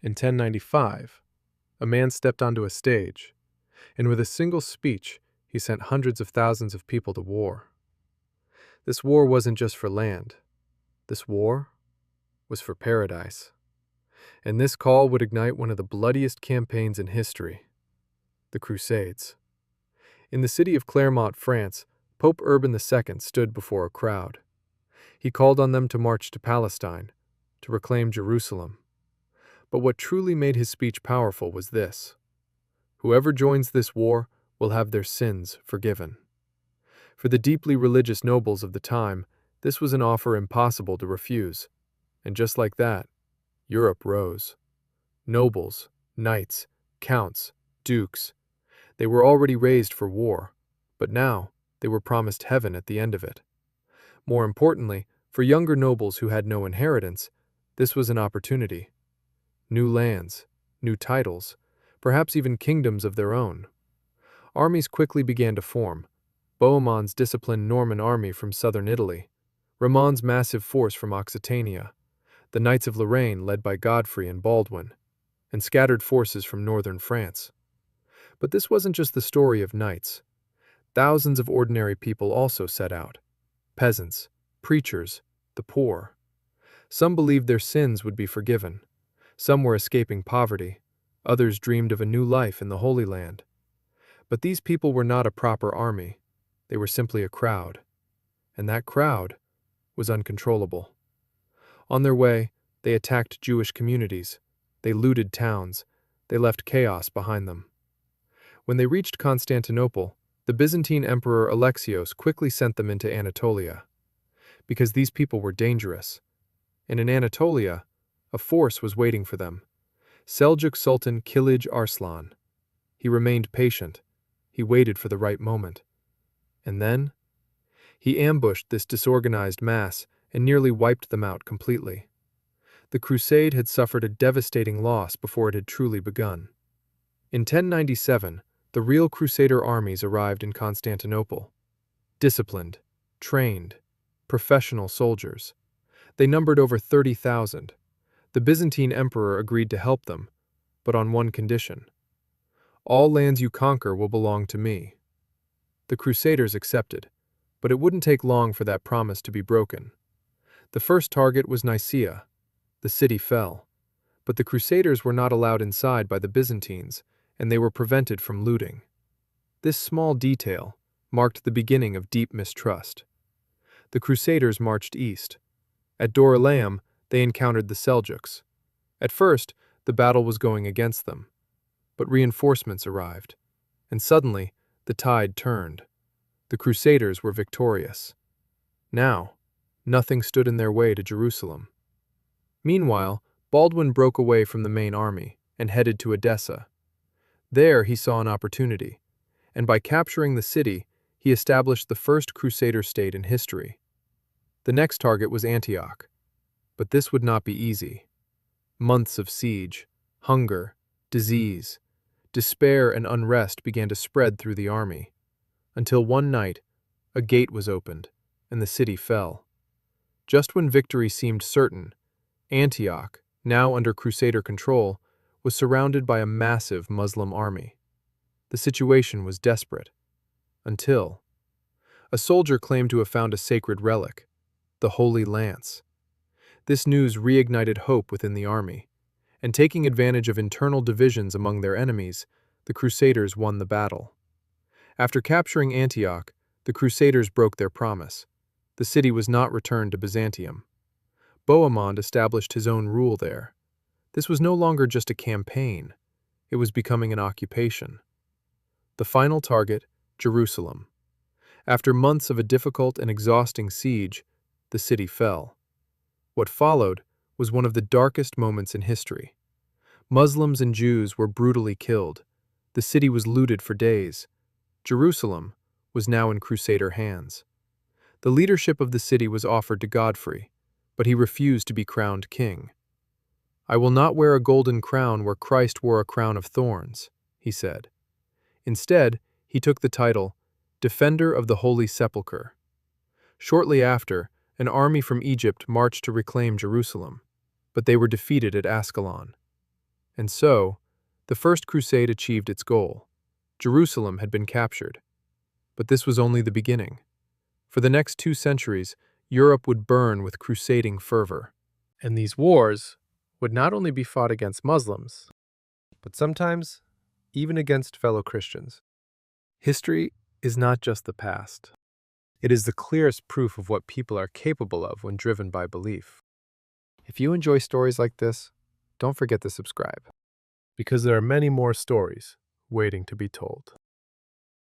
In 1095, a man stepped onto a stage, and with a single speech, he sent hundreds of thousands of people to war. This war wasn't just for land. This war was for paradise. And this call would ignite one of the bloodiest campaigns in history, the Crusades. In the city of Clermont, France, Pope Urban II stood before a crowd. He called on them to march to Palestine, to reclaim Jerusalem. But what truly made his speech powerful was this: whoever joins this war will have their sins forgiven. For the deeply religious nobles of the time, this was an offer impossible to refuse. And just like that, Europe rose. Nobles, knights, counts, dukes, they were already raised for war, but now they were promised heaven at the end of it. More importantly, for younger nobles who had no inheritance, this was an opportunity. New lands, new titles, perhaps even kingdoms of their own. Armies quickly began to form. Bohemond's disciplined Norman army from southern Italy, Ramon's massive force from Occitania, the Knights of Lorraine led by Godfrey and Baldwin, and scattered forces from northern France. But this wasn't just the story of knights. Thousands of ordinary people also set out. Peasants, preachers, the poor. Some believed their sins would be forgiven. Some were escaping poverty. Others dreamed of a new life in the Holy Land. But these people were not a proper army. They were simply a crowd. And that crowd was uncontrollable. On their way, they attacked Jewish communities. They looted towns. They left chaos behind them. When they reached Constantinople, the Byzantine Emperor Alexios quickly sent them into Anatolia, because these people were dangerous. And in Anatolia, a force was waiting for them. Seljuk Sultan Kilij Arslan. He remained patient. He waited for the right moment. And then, he ambushed this disorganized mass and nearly wiped them out completely. The crusade had suffered a devastating loss before it had truly begun. In 1097, the real crusader armies arrived in Constantinople. Disciplined, trained, professional soldiers. They numbered over 30,000. The Byzantine emperor agreed to help them, but on one condition: all lands you conquer will belong to me. The Crusaders accepted, but it wouldn't take long for that promise to be broken. The first target was Nicaea. The city fell, but the Crusaders were not allowed inside by the Byzantines, and they were prevented from looting. This small detail marked the beginning of deep mistrust. The Crusaders marched east. At Dorylaeum, they encountered the Seljuks. At first, the battle was going against them, but reinforcements arrived, and suddenly, the tide turned. The Crusaders were victorious. Now, nothing stood in their way to Jerusalem. Meanwhile, Baldwin broke away from the main army and headed to Edessa. There he saw an opportunity, and by capturing the city, he established the first Crusader state in history. The next target was Antioch, but this would not be easy. Months of siege, hunger, disease, despair and unrest began to spread through the army, until one night, a gate was opened, and the city fell. Just when victory seemed certain, Antioch, now under Crusader control, was surrounded by a massive Muslim army. The situation was desperate, until a soldier claimed to have found a sacred relic, the Holy Lance. This news reignited hope within the army, and taking advantage of internal divisions among their enemies, the Crusaders won the battle. After capturing Antioch, the Crusaders broke their promise. The city was not returned to Byzantium. Bohemond established his own rule there. This was no longer just a campaign. It was becoming an occupation. The final target, Jerusalem. After months of a difficult and exhausting siege, the city fell. What followed was one of the darkest moments in history. Muslims and Jews were brutally killed. The city was looted for days. Jerusalem was now in Crusader hands. The leadership of the city was offered to Godfrey, but he refused to be crowned king. "I will not wear a golden crown where Christ wore a crown of thorns," he said. Instead, he took the title, Defender of the Holy Sepulchre. Shortly after, an army from Egypt marched to reclaim Jerusalem, but they were defeated at Ascalon. And so, the First Crusade achieved its goal. Jerusalem had been captured. But this was only the beginning. For the next 2 centuries, Europe would burn with crusading fervor. And these wars would not only be fought against Muslims, but sometimes even against fellow Christians. History is not just the past. It is the clearest proof of what people are capable of when driven by belief. If you enjoy stories like this, don't forget to subscribe, because there are many more stories waiting to be told.